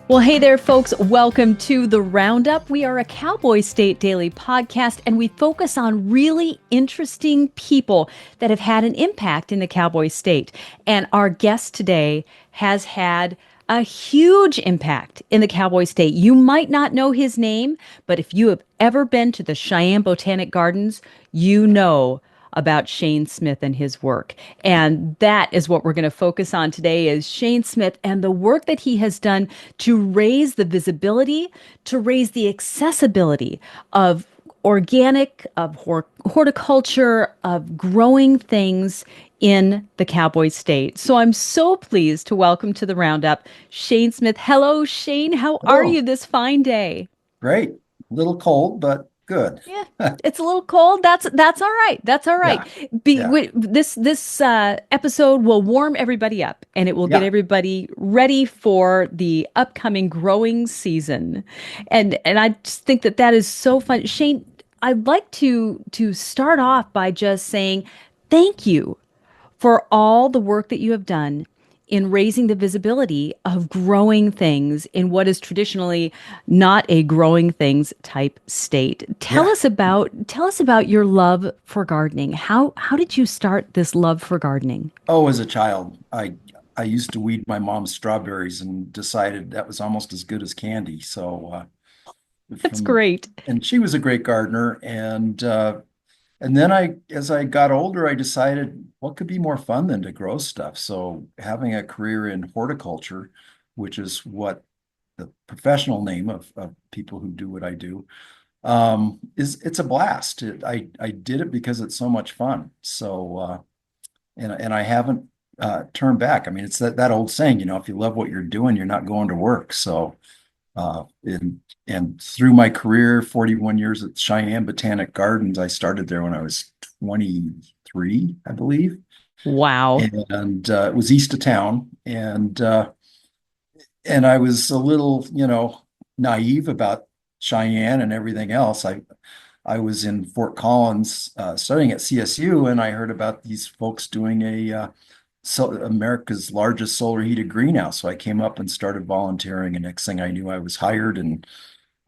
Well, hey there, folks. Welcome to the Roundup. We are a Cowboy State Daily podcast, and we focus on really interesting people that have had an impact in the Cowboy State. And our guest today has had a huge impact in the Cowboy State. You might not know his name, but if you have ever been to the Cheyenne Botanic Gardens, you know about Shane Smith and his work. And that is what we're going to focus on today is Shane Smith and the work that he has done to raise the visibility, to raise the accessibility of organic, of horticulture, of growing things in the Cowboy State. So I'm so pleased to welcome to the Roundup Shane Smith. Hello, Shane. How are Oh, you this fine day? great. A little cold, but good. Yeah, it's a little cold. That's all right. That's all right. Yeah, yeah, This episode will warm everybody up, and it will get yeah. everybody ready for the upcoming growing season. And I just think that that is so fun. Shane, I'd like to start off by just saying thank you for all the work that you have done in raising the visibility of growing things in what is traditionally not a growing things type state. Yeah. Tell us about your love for gardening. How did you start this love for gardening? Oh, as a child, I used to weed my mom's strawberries and decided that was almost as good as candy. That's From great. and she was a great gardener, and then as I got older, I decided what could be more fun than to grow stuff. So having a career in horticulture, which is what the professional name of people who do what I do, is it's a blast. I did it because it's so much fun. And I haven't turned back. I mean, it's that old saying, if you love what you're doing, you're not going to work. And through my career, 41 years at Cheyenne Botanic Gardens, I started there when I was 23, I believe, Wow. and it was east of town, and I was a little, naive about Cheyenne and everything else. I was in Fort Collins studying at CSU, and I heard about these folks doing America's largest solar heated greenhouse. So I came up and started volunteering, and next thing I knew, I was hired and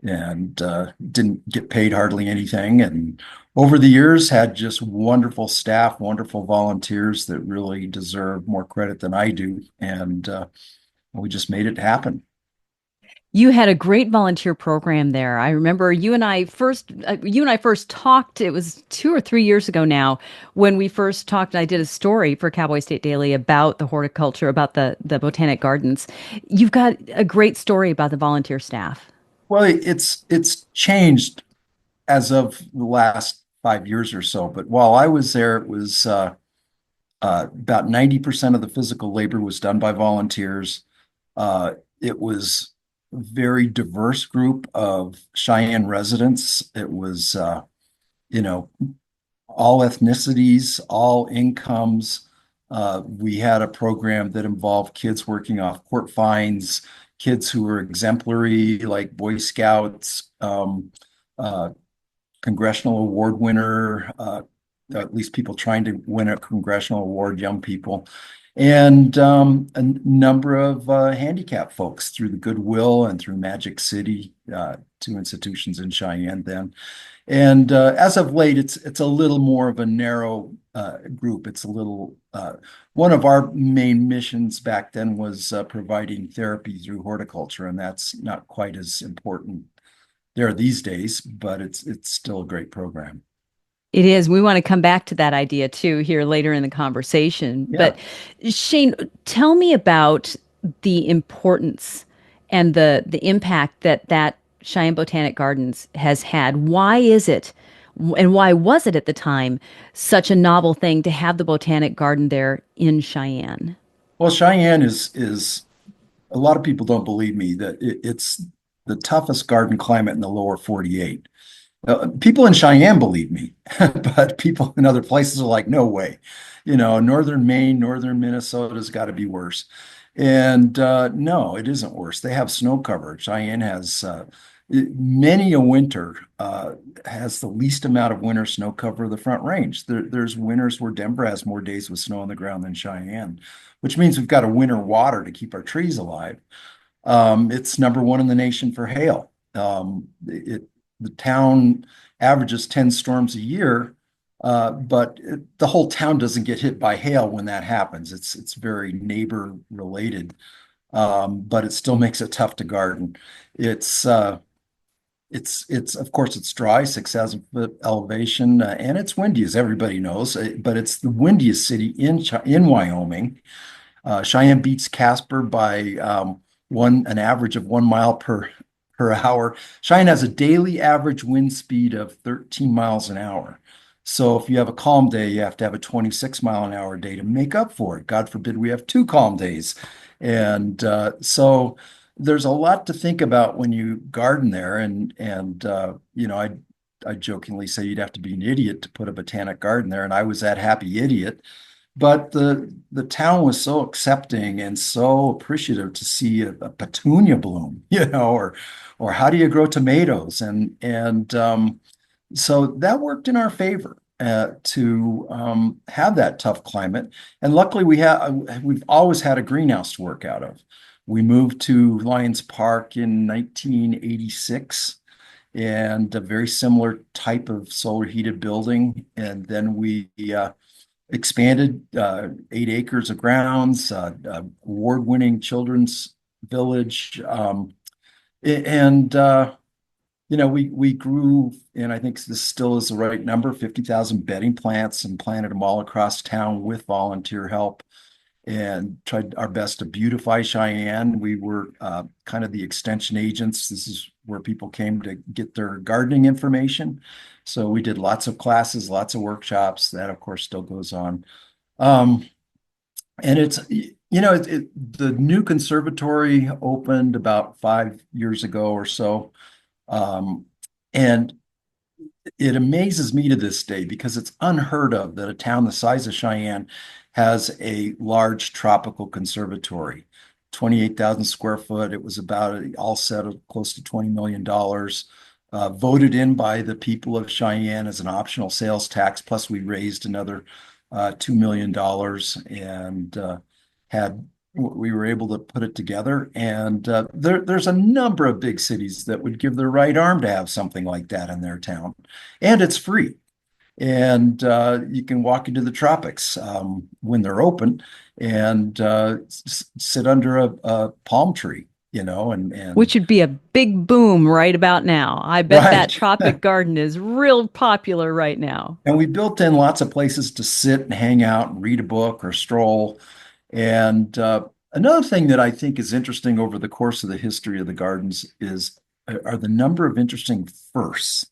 didn't get paid hardly anything. And over the years, had just wonderful staff, wonderful volunteers that really deserve more credit than I do, and we just made it happen. You had a great volunteer program there. I remember you and I first talked. It was 2 or 3 years ago now when we first talked. I did a story for Cowboy State Daily about the horticulture, about the botanic gardens. You've got a great story about the volunteer staff. Well, it's changed as of the last 5 years or so. But while I was there, it was about 90% of the physical labor was done by volunteers. It was a very diverse group of Cheyenne residents. It was, you know, all ethnicities, all incomes. We had a program that involved kids working off court fines, kids who were exemplary, like Boy Scouts, uh, congressional award winner, at least people trying to win a congressional award, young people, and a number of handicapped folks through the Goodwill and through Magic City, two institutions in Cheyenne then. And as of late, it's a little more of a narrow group. It's a little one of our main missions back then was providing therapy through horticulture, and that's not quite as important there these days, but it's still a great program. It is. We want to come back to that idea too here later in the conversation. Yeah. But Shane, tell me about the importance and the impact that Cheyenne Botanic Gardens has had. Why is it, and why was it at the time such a novel thing to have the Botanic Garden there in Cheyenne? Well, Cheyenne is a lot of people don't believe me that it's the toughest garden climate in the lower 48. People in Cheyenne believe me, but people in other places are like, no way. Northern Maine, northern Minnesota's got to be worse. And no, it isn't worse. They have snow cover. Cheyenne has many a winter has the least amount of winter snow cover of the Front Range. There's winters where Denver has more days with snow on the ground than Cheyenne, which means we've got a winter water to keep our trees alive. It's number one in the nation for hail. The town averages 10 storms a year, but the whole town doesn't get hit by hail when that happens. It's very neighbor related, but it still makes it tough to garden. It's it's of course it's dry, 6,000 foot elevation, and it's windy, as everybody knows. But it's the windiest city in Wyoming. Cheyenne beats Casper by an average of 1 mile per hour. Cheyenne has a daily average wind speed of 13 miles an hour. So if you have a calm day, you have to have a 26-mile-an-hour day to make up for it. God forbid we have two calm days. And so there's a lot to think about when you garden there. I jokingly say you'd have to be an idiot to put a botanic garden there, and I was that happy idiot. But the town was so accepting and so appreciative to see a petunia bloom, or how do you grow tomatoes? And so that worked in our favor to have that tough climate. And luckily, we've always had a greenhouse to work out of. We moved to Lions Park in 1986, and a very similar type of solar heated building. And then we expanded 8 acres of grounds, award-winning children's village, and we grew, and I think this still is the right number, 50,000 bedding plants, and planted them all across town with volunteer help, and tried our best to beautify Cheyenne. We were kind of the extension agents. This is where people came to get their gardening information. So we did lots of classes, lots of workshops. That, of course, still goes on. Um, and the new conservatory opened about 5 years ago or so. And it amazes me to this day because it's unheard of that a town the size of Cheyenne has a large tropical conservatory. 28,000 square foot. It was about all set of close to $20 million. Voted in by the people of Cheyenne as an optional sales tax. Plus, we raised another $2 million and we were able to put it together. And there's a number of big cities that would give their right arm to have something like that in their town. And it's free. And you can walk into the tropics when they're open and sit under a palm tree, and Which would be a big boom right about now. I bet that right. tropic garden is real popular right now. And we built in lots of places to sit and hang out and read a book or stroll. And another thing that I think is interesting over the course of the history of the gardens are the number of interesting firsts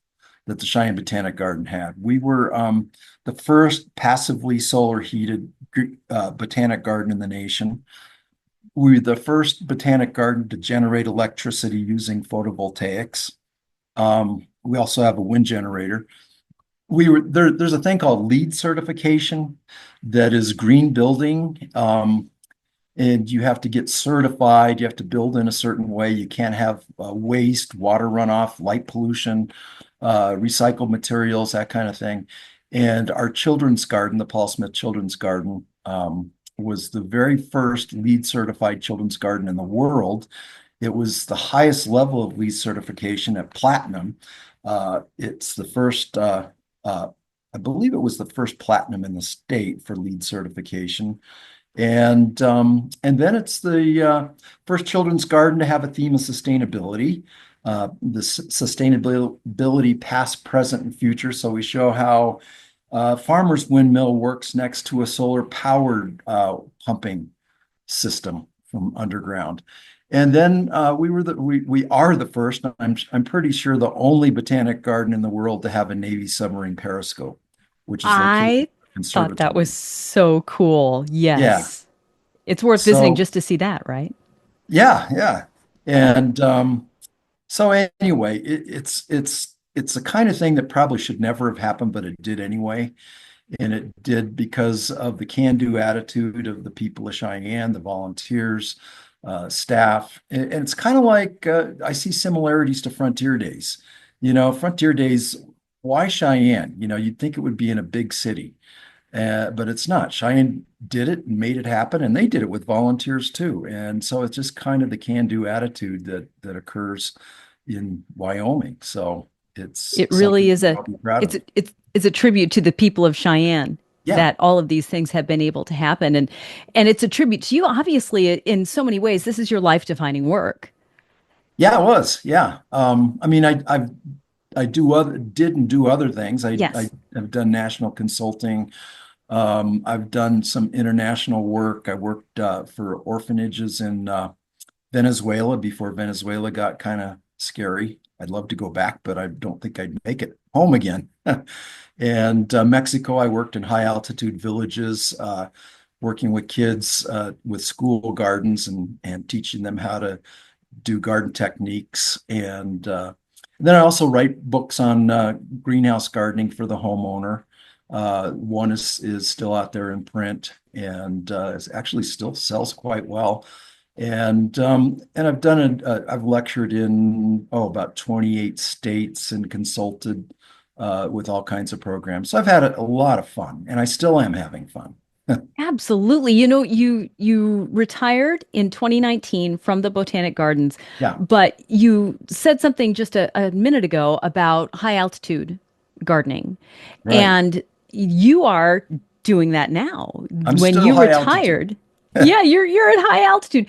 that the Cheyenne Botanic Garden had. We were the first passively solar heated botanic garden in the nation. We were the first botanic garden to generate electricity using photovoltaics. We also have a wind generator. There's a thing called LEED certification that is green building. And you have to get certified. You have to build in a certain way. You can't have waste, water runoff, light pollution, recycled materials, that kind of thing. And our children's garden, the Paul Smith Children's Garden, was the very first LEED certified children's garden in the world. It was the highest level of LEED certification at platinum. It's the first, I believe it was the first platinum in the state for LEED certification. And then it's the first children's garden to have a theme of sustainability. The sustainability past, present, and future. So we show how farmer's windmill works next to a solar powered pumping system from underground. And then we are the first, I'm pretty sure the only botanic garden in the world to have a Navy submarine periscope, which is located in I the thought that was conservatory. so cool. Yeah. Yes. It's worth visiting So just to see that, right? yeah, yeah. And so anyway, it's the kind of thing that probably should never have happened, but it did anyway. And it did because of the can-do attitude of the people of Cheyenne, the volunteers, staff. And it's kind of like I see similarities to Frontier Days. Frontier Days, why Cheyenne? You'd think it would be in a big city. But it's not. Cheyenne did it and made it happen, and they did it with volunteers too. And so it's just kind of the can-do attitude that occurs in Wyoming. So it's It something really is I'll be proud it's of. a, it's a tribute to the people of Cheyenne Yeah. that all of these things have been able to happen, and it's a tribute to you, obviously, in so many ways. This is your life-defining work. Yeah, it was. Yeah. I mean, I did and do other things. I Yes. have done national consulting. I've done some international work. I worked for orphanages in Venezuela before Venezuela got kind of scary. I'd love to go back, but I don't think I'd make it home again. And Mexico, I worked in high altitude villages, working with kids with school gardens and teaching them how to do garden techniques. And then I also write books on greenhouse gardening for the homeowner. One is still out there in print and it actually still sells quite well. And I've lectured in about 28 states and consulted with all kinds of programs. So I've had a lot of fun, and I still am having fun. Absolutely. You retired in 2019 from the Botanic Gardens, Yeah, but you said something just a minute ago about high altitude gardening. right. And you are doing that now. I'm When still you high altitude. retired, yeah, you're at high altitude.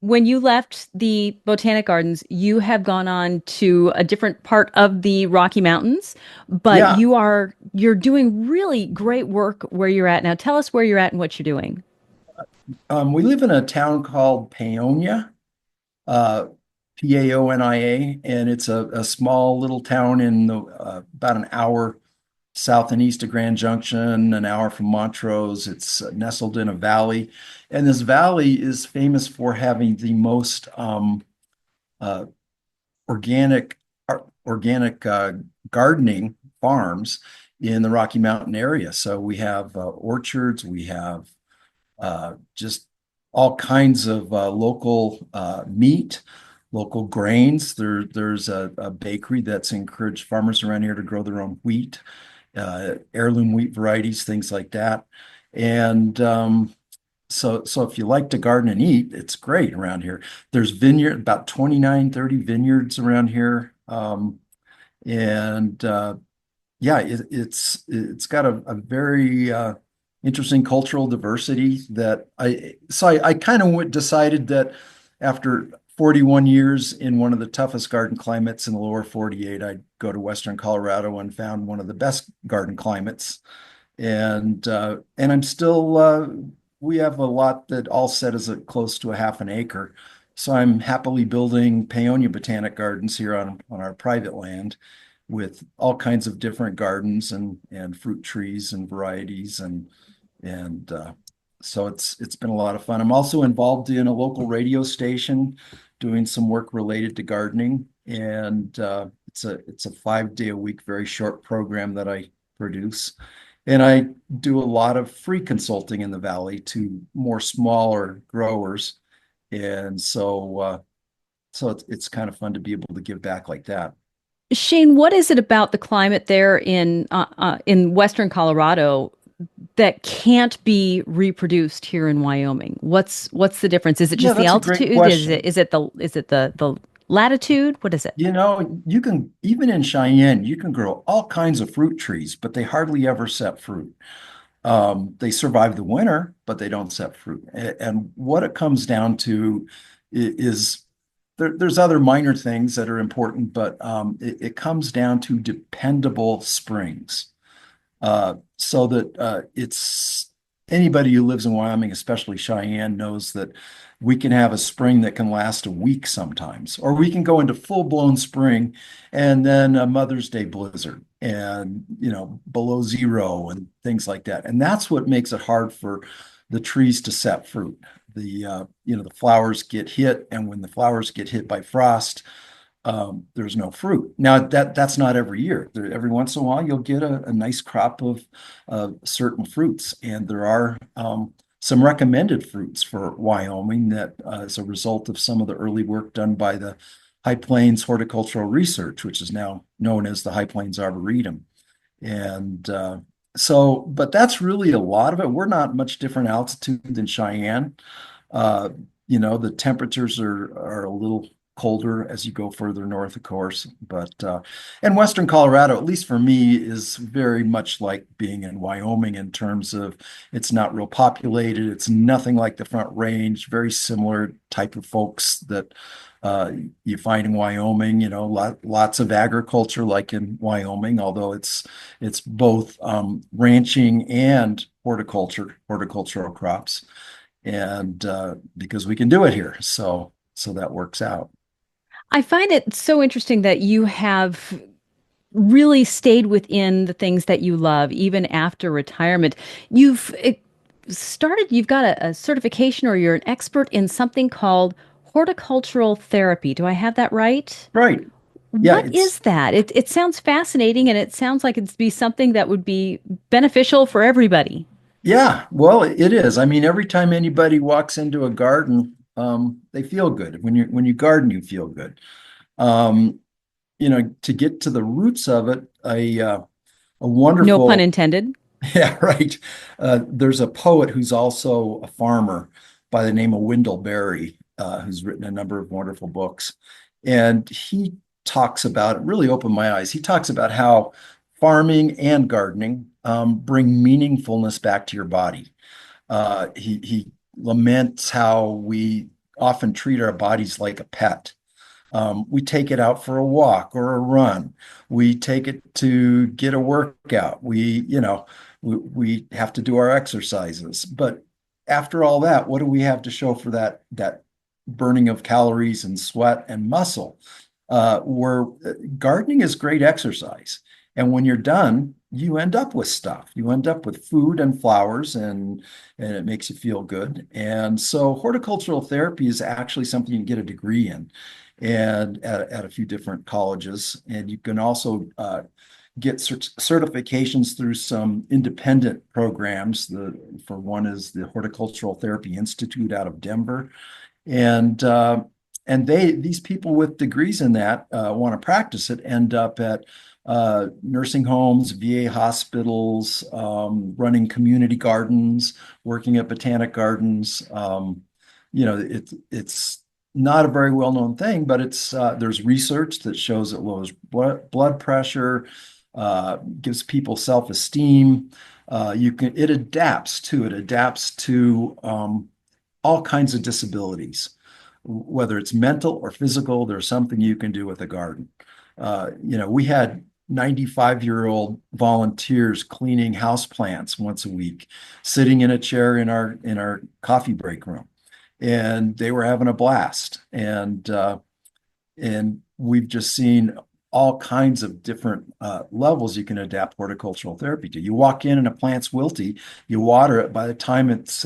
When you left the Botanic Gardens, you have gone on to a different part of the Rocky Mountains, but Yeah, you're doing really great work where you're at now. Tell us where you're at and what you're doing. we live in a town called Paonia, uh, Paonia, and it's a small little town in about an hour south and east of Grand Junction, an hour from Montrose. It's nestled in a valley, and this valley is famous for having the most uh, organic organic gardening farms in the Rocky Mountain area. So we have orchards, we have just all kinds of local meat, local grains. There's a bakery that's encouraged farmers around here to grow their own wheat, heirloom wheat varieties, things like that. And so if you like to garden and eat, it's great around here. There's about 29, 30 vineyards around here. And Yeah, it's got a very interesting cultural diversity that I kind of decided that after 41 years in one of the toughest garden climates in the lower 48, I'd go to Western Colorado and found one of the best garden climates. And I'm still we have a lot that all set is close to a half an acre. So I'm happily building Paonia Botanic Gardens here on our private land with all kinds of different gardens and fruit trees and varieties and so it's been a lot of fun. I'm also involved in a local radio station doing some work related to gardening, and it's a 5 day a week, very short program that I produce. And I do a lot of free consulting in the valley to more smaller growers. And so it's kind of fun to be able to give back like that. Shane, what is it about the climate there in Western Colorado that can't be reproduced here in Wyoming? What's the difference? Is it Yeah, just the that's a great altitude? Is it question. is it the latitude? What is it? You can, even in Cheyenne, you can grow all kinds of fruit trees, but they hardly ever set fruit. They survive the winter, but they don't set fruit. And what it comes down to is there's other minor things that are important, but it comes down to dependable springs. So that it's anybody who lives in Wyoming, especially Cheyenne, knows that we can have a spring that can last a week sometimes, or we can go into full-blown spring and then a Mother's Day blizzard and below zero and things like that. And that's what makes it hard for the trees to set fruit. The flowers get hit, and when the flowers get hit by frost, there's no fruit. Now that's not every year. Every once in a while, you'll get a nice crop of certain fruits, and there are some recommended fruits for Wyoming that, as a result of some of the early work done by the High Plains Horticultural Research, which is now known as the High Plains Arboretum, and but that's really a lot of it. We're not much different altitude than Cheyenne. Uh, the temperatures are a little colder as you go further north, of course. But and Western Colorado, at least for me, is very much like being in Wyoming in terms of it's not real populated. It's nothing like the Front Range. Very similar type of folks that you find in Wyoming. Lots of agriculture like in Wyoming, although it's both ranching and horticultural crops, and because we can do it here, so that works out. I find it so interesting that you have really stayed within the things that you love, even after retirement. You've got a certification or you're an expert in something called horticultural therapy. Do I have that right? Right. Yeah, What is that? It sounds fascinating and it sounds like it'd be something that would be beneficial for everybody. yeah, well, it is. I mean, every time anybody walks into a garden, they feel good. When you garden, you feel good. Um, to get to the roots of it, a No pun wonderful. intended. Yeah, right. There's a poet who's also a farmer by the name of Wendell Berry, who's written a number of wonderful books. And he talks about, it really opened my eyes. He talks about how farming and gardening bring meaningfulness back to your body. He laments how we often treat our bodies like a pet. We take it out for a walk or a run. We take it to get a workout. We have to do our exercises. But after all that, what do we have to show for that burning of calories and sweat and muscle? Where gardening is great exercise. And when you're done, you end up with stuff. You end up with food and flowers, and it makes you feel good. And so horticultural therapy is actually something you can get a degree in and at a few different colleges. And you can also get certifications through some independent programs. For one is the Horticultural Therapy Institute out of Denver, and these people with degrees in that want to practice it end up at nursing homes, VA hospitals, running community gardens, working at botanic gardens. It's not a very well-known thing, but it's there's research that shows it lowers blood pressure, gives people self-esteem. It adapts too. It adapts to all kinds of disabilities, whether it's mental or physical. There's something you can do with a garden. We had 95-year-old volunteers cleaning house plants once a week, sitting in a chair in our coffee break room, and they were having a blast. And we've just seen all kinds of different levels you can adapt horticultural therapy to. You walk in and a plant's wilty, you water it. By the time it's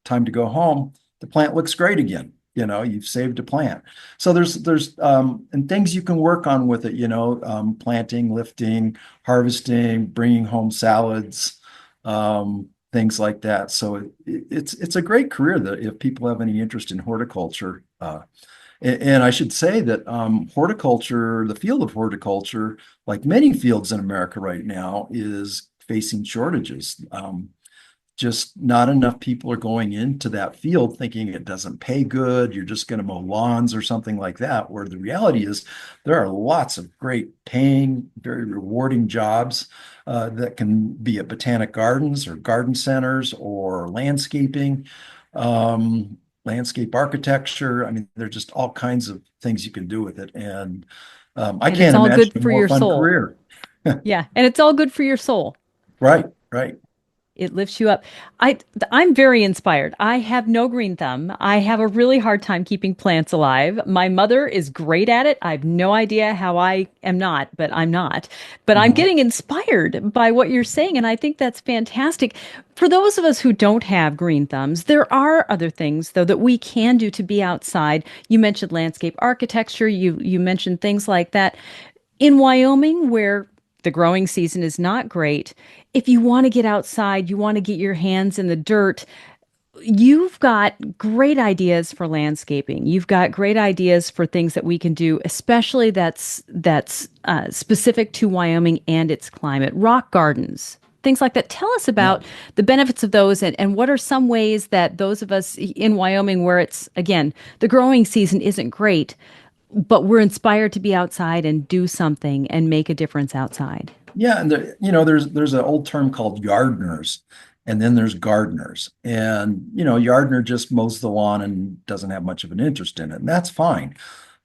time to go home, the plant looks great again. You've saved a plant. So there's and things you can work on with it. Planting, lifting, harvesting, bringing home salads, things like that. So it's a great career that if people have any interest in horticulture. And I should say that horticulture, the field of horticulture, like many fields in America right now, is facing shortages. Just not enough people are going into that field thinking it doesn't pay good. You're just going to mow lawns or something like that. Where the reality is, there are lots of great paying, very rewarding jobs that can be at botanic gardens or garden centers or landscaping, landscape architecture. I mean, there's just all kinds of things you can do with it. And I And it's can't all imagine good a for more your fun soul. career. Yeah. And it's all good for your soul. Right, right. It lifts you up. I'm very inspired. I have no green thumb. I have a really hard time keeping plants alive. My mother is great at it. I have no idea how I am not, but I'm not. But I'm Mhm. getting inspired by what you're saying, and I think that's fantastic. For those of us who don't have green thumbs, there are other things though that we can do to be outside. You mentioned landscape architecture. You mentioned things like that. In Wyoming, where the growing season is not great, if you want to get outside, you want to get your hands in the dirt, you've got great ideas for landscaping. You've got great ideas for things that we can do, especially that's specific to Wyoming and its climate. Rock gardens. things like that. Tell us Yeah. about the benefits of those and what are some ways that those of us in Wyoming where it's, again, the growing season isn't great, but we're inspired to be outside and do something and make a difference outside. Yeah, and there's an old term called yardners, and then there's gardeners. And yardner just mows the lawn and doesn't have much of an interest in it, and that's fine.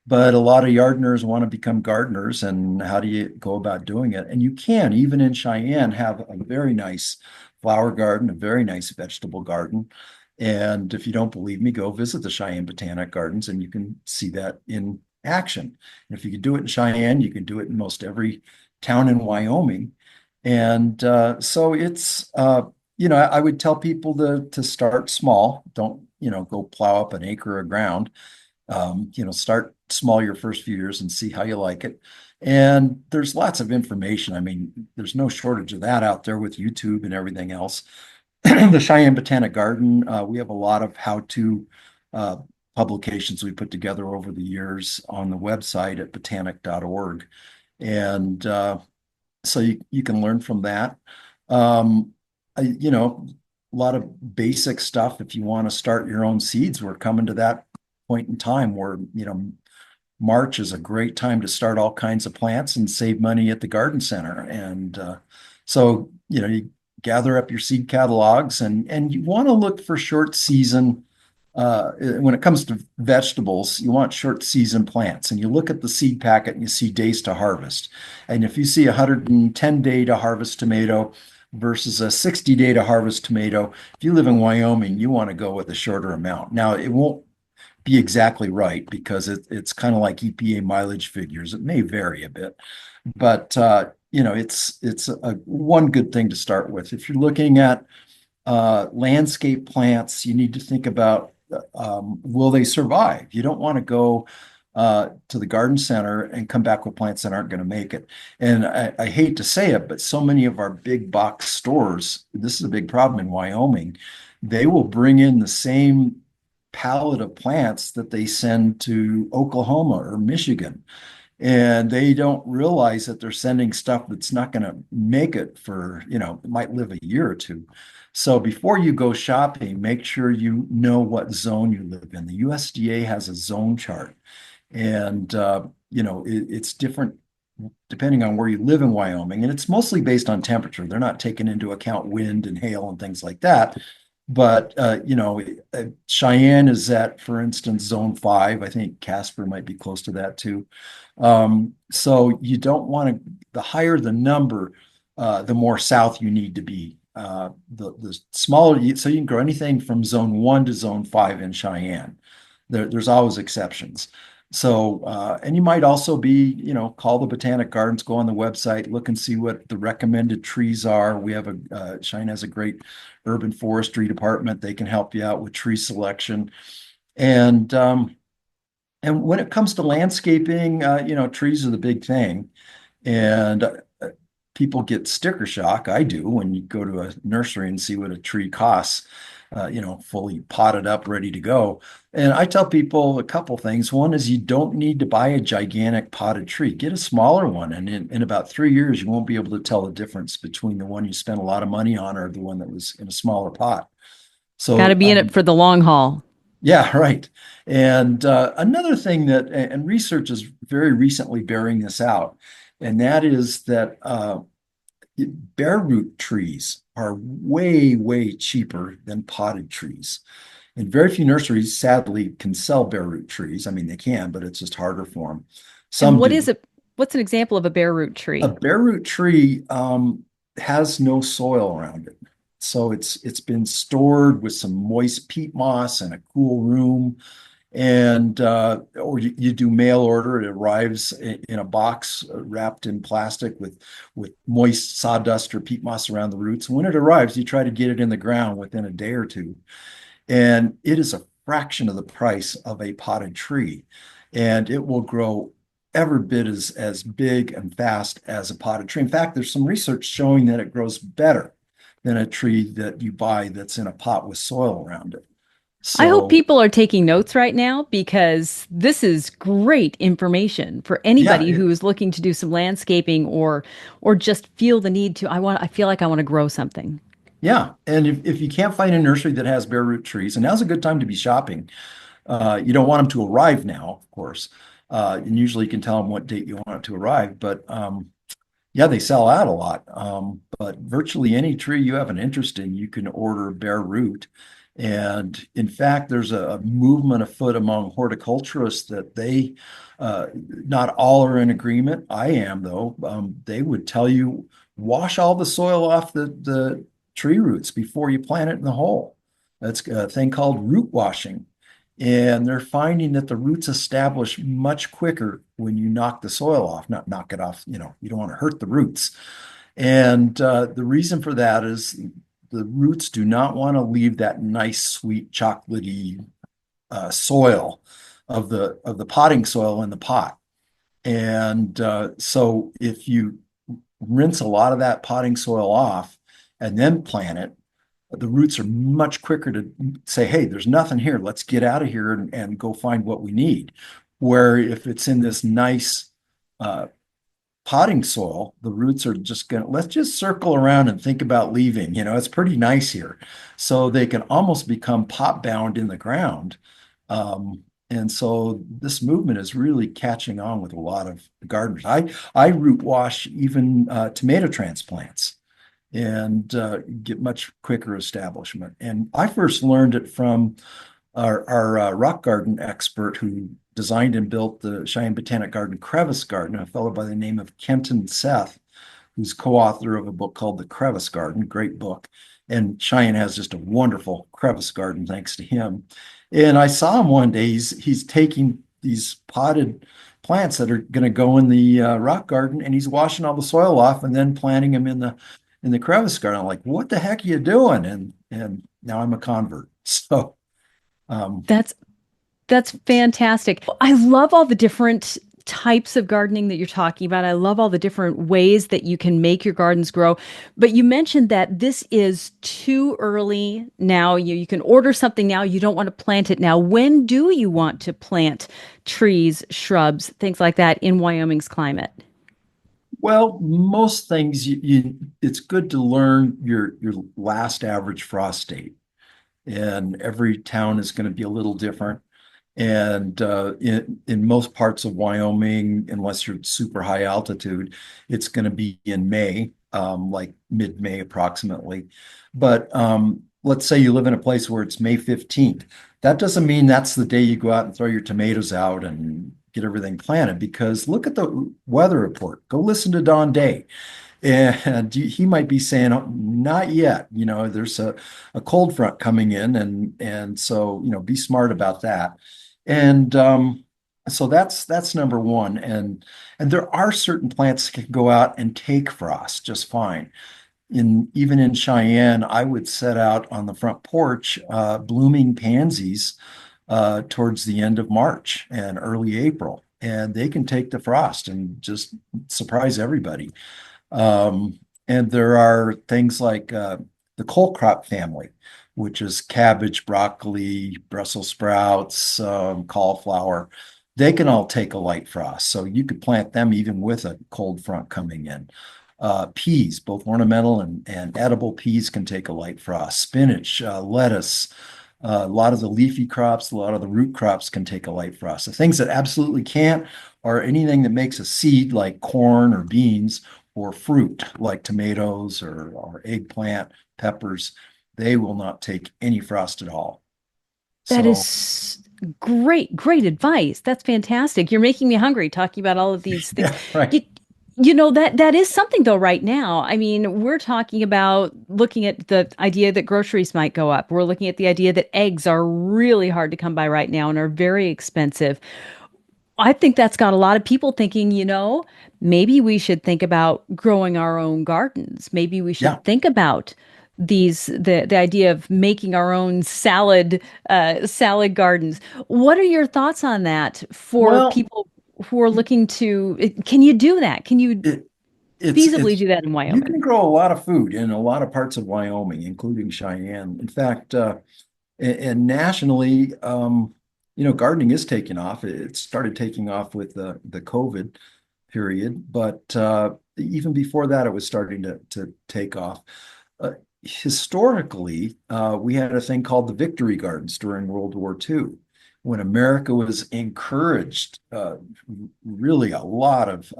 But a lot of yardners want to become gardeners, and how do you go about doing it? And you can, even in Cheyenne, have a very nice flower garden, a very nice vegetable garden. And if you don't believe me, go visit the Cheyenne Botanic Gardens and you can see that in action. And if you can do it in Cheyenne, you can do it in most every town in Wyoming. And so I would tell people to start small. Don't, go plow up an acre of ground. Start small your first few years and see how you like it. And there's lots of information. I mean, there's no shortage of that out there with YouTube and everything else. The Cheyenne Botanic Garden, we have a lot of how-to uh, publications we put together over the years on the website at botanic.org. And so you can learn from that. Um, a lot of basic stuff. If you want to start your own seeds, we're coming to that point in time where, March is a great time to start all kinds of plants and save money at the garden center. And so, you gather up your seed catalogs and you want to look for short season. When it comes to vegetables, you want short season plants, and you look at the seed packet and you see days to harvest. And if you see a 110-day to harvest tomato versus a 60-day to harvest tomato, if you live in Wyoming, you want to go with a shorter amount. Now, it won't be exactly right because it's kind of like EPA mileage figures. It may vary a bit, but it's a one good thing to start with. If you're looking at landscape plants, you need to think about will they survive? You don't want to go to the garden center and come back with plants that aren't going to make it. And I hate to say it, but so many of our big box stores, this is a big problem in Wyoming, they will bring in the same pallet of plants that they send to Oklahoma or Michigan. And they don't realize that they're sending stuff that's not going to make it for, it might live a year or two. So before you go shopping, make sure you know what zone you live in. The USDA has a zone chart, and it's different depending on where you live in Wyoming, and it's mostly based on temperature. They're not taking into account wind and hail and things like that. But Cheyenne is at, for instance, zone 5. I think Casper might be close to that too. So you don't want to, the higher the number, the more south you need to be. The smaller, so you can grow anything from zone 1 to zone 5 in Cheyenne. There's always exceptions. So, and you might also be, call the Botanic Gardens, go on the website, look and see what the recommended trees are. We have Cheyenne has a great urban forestry department. They can help you out with tree selection. And when it comes to landscaping, trees are the big thing. And people get sticker shock. I do when you go to a nursery and see what a tree costs, fully potted up, ready to go. And I tell people a couple things. One is you don't need to buy a gigantic potted tree. Get a smaller one. And in about 3 years, you won't be able to tell the difference between the one you spent a lot of money on or the one that was in a smaller pot. Got to So be in it for the long haul. yeah, right. And another thing that, and research is very recently bearing this out, and that is that bare root trees are way, way cheaper than potted trees. And very few nurseries, sadly, can sell bare root trees. I mean, they can, but it's just harder for them. And Some what do. is it? What's an example of a bare root A tree? bare root tree has no soil around it. So it's been stored with some moist peat moss and a cool room. And or you do mail order, it arrives in a box wrapped in plastic with moist sawdust or peat moss around the roots. When it arrives, you try to get it in the ground within a day or two. And it is a fraction of the price of a potted tree. And it will grow every bit as big and fast as a potted tree. In fact, there's some research showing that it grows better than a tree that you buy that's in a pot with soil around it. I hope So people are taking notes right now because this is great information for yeah, anybody who is looking to do some landscaping or just feel the need to I feel like I want to grow something. yeah. And if you can't find a nursery that has bare root trees, and now's a good time to be shopping. You don't want them to arrive now, of course. And usually you can tell them what date you want it to arrive. But yeah, they sell out a lot. But virtually any tree you have an interest in, you can order bare root. And in fact, there's a movement afoot among horticulturists that not all are in agreement. I am, though. They would tell you wash all the soil off the tree roots before you plant it in the hole. That's a thing called root washing. And they're finding that the roots establish much quicker when you knock the soil off, not knock it off, you don't want to hurt the roots. And the reason for that is the roots do not want to leave that nice, sweet, chocolatey soil of the potting soil in the pot. And so if you rinse a lot of that potting soil off and then plant it, the roots are much quicker to say, hey, there's nothing here. Let's get out of here and go find what we need. Where if it's in this nice uh, potting soil, the roots are just going to, let's just circle around and think about leaving. It's pretty nice here. So they can almost become pot bound in the ground. And so this movement is really catching on with a lot of gardeners. I root wash even tomato transplants and get much quicker establishment. And I first learned it from our rock garden expert who designed and built the Cheyenne Botanic Garden crevice garden, a fellow by the name of Kenton Seth, who's co-author of a book called The Crevice Garden, great book. And Cheyenne has just a wonderful crevice garden thanks to him. And I saw him one day. He's taking these potted plants that are going to go in the rock garden, and he's washing all the soil off and then planting them in the crevice garden. I'm like, what the heck are you doing? And now I'm a convert. So um, That's That's fantastic. I love all the different types of gardening that you're talking about. I love all the different ways that you can make your gardens grow. But you mentioned that this is too early now. You can order something now. You don't want to plant it now. When do you want to plant trees, shrubs, things like that in Wyoming's climate? well, most things it's good to learn your last average frost date. And every town is going to be a little different. And in most parts of Wyoming, unless you're super high altitude, it's going to be in May, like mid-May approximately. But let's say you live in a place where it's May 15th. That doesn't mean that's the day you go out and throw your tomatoes out and get everything planted, because look at the weather report. Go listen to Don Day. And he might be saying, "Oh, not yet. There's a cold front coming in, and so be smart about that." And so that's number one. And there are certain plants that can go out and take frost just fine. Even in Cheyenne, I would set out on the front porch blooming pansies towards the end of March and early April, and they can take the frost and just surprise everybody. And there are things like the cole crop family, which is cabbage, broccoli, Brussels sprouts, cauliflower. They can all take a light frost. So you could plant them even with a cold front coming in. Peas, both ornamental and edible peas, can take a light frost. Spinach, lettuce, a lot of the leafy crops, a lot of the root crops can take a light frost. The things that absolutely can't are anything that makes a seed like corn or beans, or fruit like tomatoes or eggplant, peppers. They will not take any frost at all. That So is great, great advice. That's fantastic. You're making me hungry talking about all of these things. yeah, right. You, that is something though right now. I mean, we're talking about looking at the idea that groceries might go up. We're looking at the idea that eggs are really hard to come by right now and are very expensive. I think that's got a lot of people thinking, maybe we should think about growing our own gardens. Maybe we Yeah. should think about the idea of making our own salad gardens. What are your thoughts on that for Well, people who are looking to, can you do that? Can you it feasibly it's do that in you can Wyoming? grow a lot of food in a lot of parts of Wyoming, including Cheyenne. In fact, And nationally, gardening is taking off. It started taking off with the COVID period, but even before that, it was starting to take off. Uh, Historically, we had a thing called the Victory Gardens during World War II, when America was encouraged, really a lot of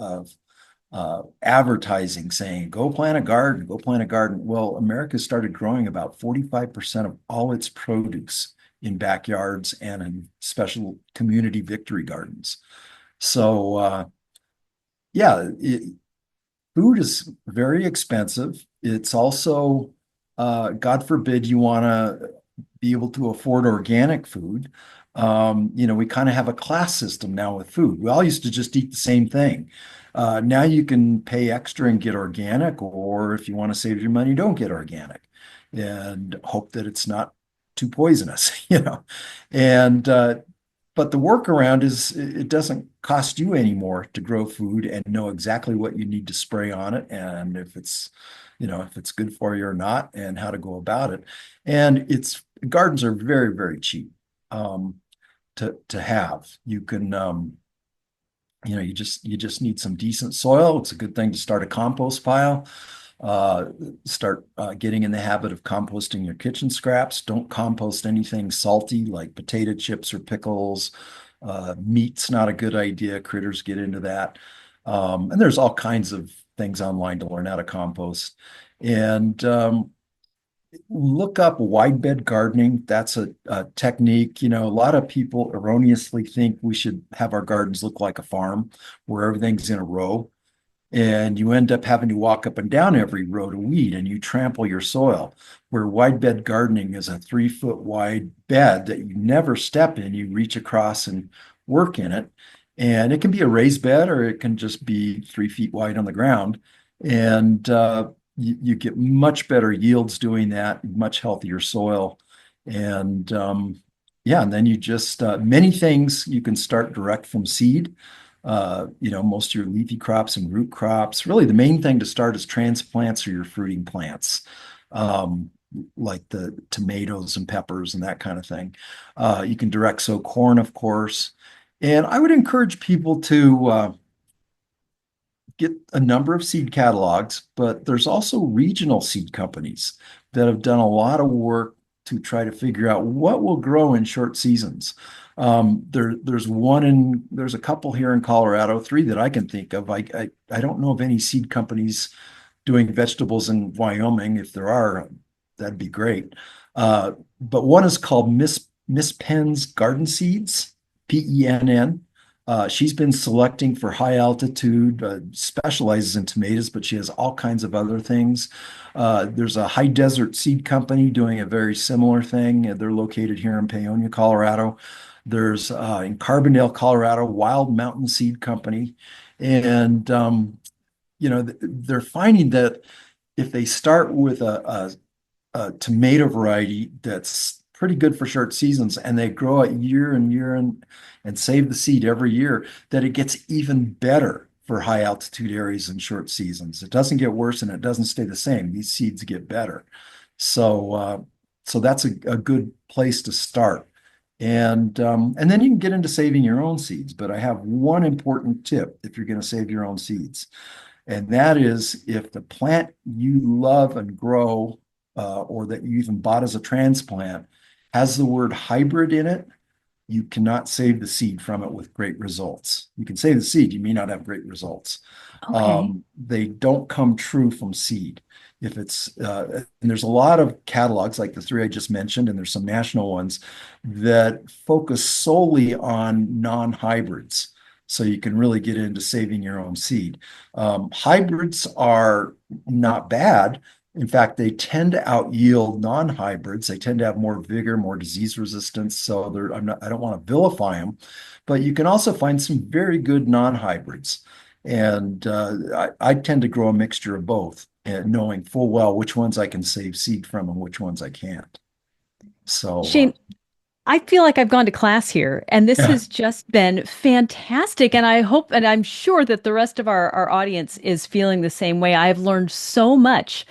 advertising saying, go plant a garden, go plant a garden. Well, America started growing about 45% of all its produce in backyards and in special community victory gardens. So, yeah, food is very expensive. It's also, God forbid you want to be able to afford organic food. We kind of have a class system now with food. We all used to just eat the same thing. Now you can pay extra and get organic, or if you want to save your money, don't get organic and hope that it's not too poisonous, And but the workaround is it doesn't cost you anymore to grow food and know exactly what you need to spray on it and if it's good for you or not and how to go about it. And it's gardens are very, very cheap to have. You can you just need some decent soil. It's a good thing to start a compost pile. Start getting in the habit of composting your kitchen scraps. Don't compost anything salty like potato chips or pickles. Meat's not a good idea. Critters get into that. And there's all kinds of things online to learn how to compost. And look up wide bed gardening. That's a technique. A lot of people erroneously think we should have our gardens look like a farm where everything's in a row. And you end up having to walk up and down every row to weed and you trample your soil. Where wide bed gardening is a 3 foot wide bed that you never step in, you reach across and work in it. And it can be a raised bed or it can just be 3 feet wide on the ground. And you get much better yields doing that, much healthier soil. And yeah, and then you just, many things you can start direct from seed. Most of your leafy crops and root crops. Really, the main thing to start is transplants or your fruiting plants, um, like the tomatoes and peppers and that kind of thing. You can direct sow corn, of course. And I would encourage people to get a number of seed catalogs, but there's also regional seed companies that have done a lot of work to try to figure out what will grow in short seasons. There's a couple here in Colorado, three that I can think of. I don't know of any seed companies doing vegetables in Wyoming. If there are, that'd be great. But one is called Miss Penn's Garden Seeds, Penn. She's been selecting for high altitude, specializes in tomatoes, but she has all kinds of other things. There's a high desert seed company doing a very similar thing. They're located here in Paonia, Colorado. There's in Carbondale, Colorado, Wild Mountain Seed Company. And, they're finding that if they start with a tomato variety that's pretty good for short seasons and they grow it year and year and save the seed every year, that it gets even better for high altitude areas and short seasons. It doesn't get worse and it doesn't stay the same. These seeds get better. So that's a good place to start. And then you can get into saving your own seeds. But I have one important tip if you're going to save your own seeds. And that is if the plant you love and grow, or that you even bought as a transplant, has the word hybrid in it, you cannot save the seed from it with great results. You can save the seed, you may not have great results. Okay. They don't come true from seed. If it's and there's a lot of catalogs like the three I just mentioned, and there's some national ones that focus solely on non-hybrids. So you can really get into saving your own seed. Hybrids are not bad. In fact, they tend to out yield non-hybrids. They tend to have more vigor, more disease resistance. So I don't want to vilify them, but you can also find some very good non-hybrids. And I tend to grow a mixture of both, and knowing full well which ones I can save seed from and which ones I can't. So Shane, I feel like I've gone to class here, and this yeah, has just been fantastic. And I hope, and I'm sure that the rest of our audience is feeling the same way. I've learned so much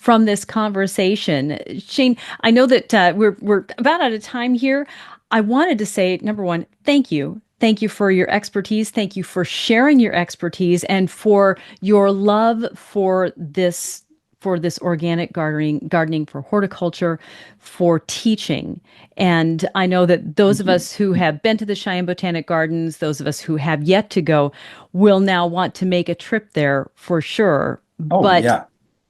from this conversation. Shane, I know that we're about out of time here. I wanted to say, number one, thank you. Thank you for your expertise. Thank you for sharing your expertise and for your love for this organic gardening, for horticulture, for teaching. And I know that those Thank of you. us who have been to the Cheyenne Botanic Gardens, those of us who have yet to go, will now want to make a trip there for sure. Oh, But yeah.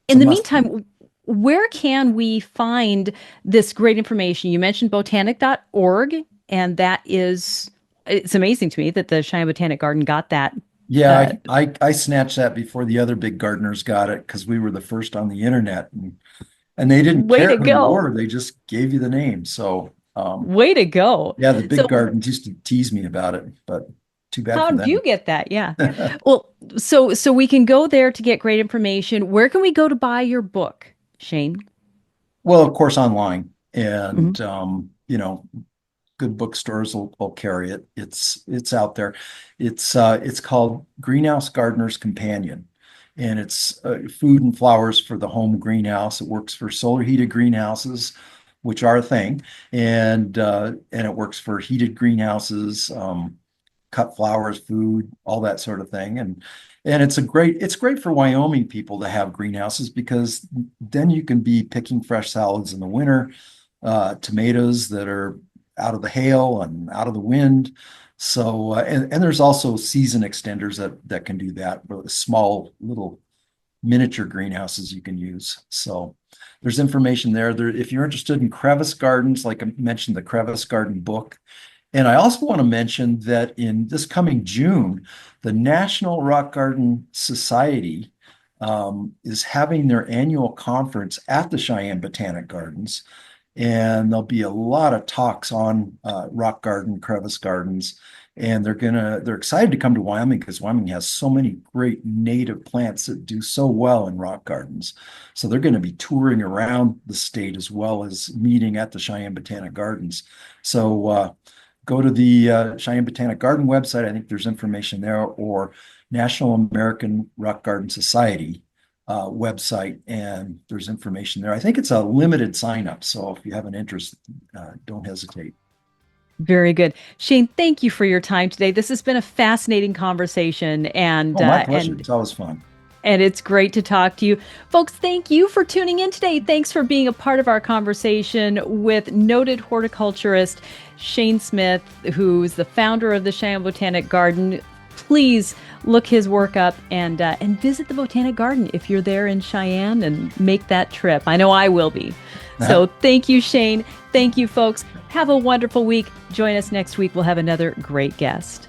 It's in a the must do. meantime, where can we find this great information? You mentioned botanic.org, and it's amazing to me that the Cheyenne Botanic Garden got that. Uh, Yeah, I snatched that before the other big gardeners got it because we were the first on the internet, and they didn't Way care to who you go. were. They just gave you the name. So Way to go. yeah, the big So gardens used to tease me about it, but too bad how for do you them. get that? Yeah. Well, so we can go there to get great information. Where can we go to buy your book, Shane? Well, of course, online, Mhm. and good bookstores will carry it. It's out there. It's called Greenhouse Gardener's Companion, and it's food and flowers for the home greenhouse. It works for solar heated greenhouses, which are a thing, and it works for heated greenhouses, cut flowers, food, all that sort of thing. And it's great for Wyoming people to have greenhouses because then you can be picking fresh salads in the winter, tomatoes that are out of the hail and out of the wind. So and there's also season extenders that can do that, really small little miniature greenhouses you can use. So there's information there. If you're interested in crevice gardens, like I mentioned, the crevice garden book. And I also want to mention that in this coming June, the National Rock Garden Society is having their annual conference at the Cheyenne Botanic Gardens. And there'll be a lot of talks on rock garden, crevice gardens. And they're excited to come to Wyoming because Wyoming has so many great native plants that do so well in rock gardens. So they're going to be touring around the state as well as meeting at the Cheyenne Botanic Gardens. So go to the Cheyenne Botanic Garden website. I think there's information there, or National American Rock Garden Society website, and there's information there. I think it's a limited sign up. So if you have an interest, don't hesitate. Very good. Shane, thank you for your time today. This has been a fascinating conversation Oh, my pleasure. It's always fun. and it's great to talk to you. Folks, thank you for tuning in today. Thanks for being a part of our conversation with noted horticulturist Shane Smith, who's the founder of the Cheyenne Botanic Garden. Please look his work up and visit the Botanic Garden if you're there in Cheyenne and make that trip. I know I will be. So thank you, Shane. Thank you, folks. Have a wonderful week. Join us next week. We'll have another great guest.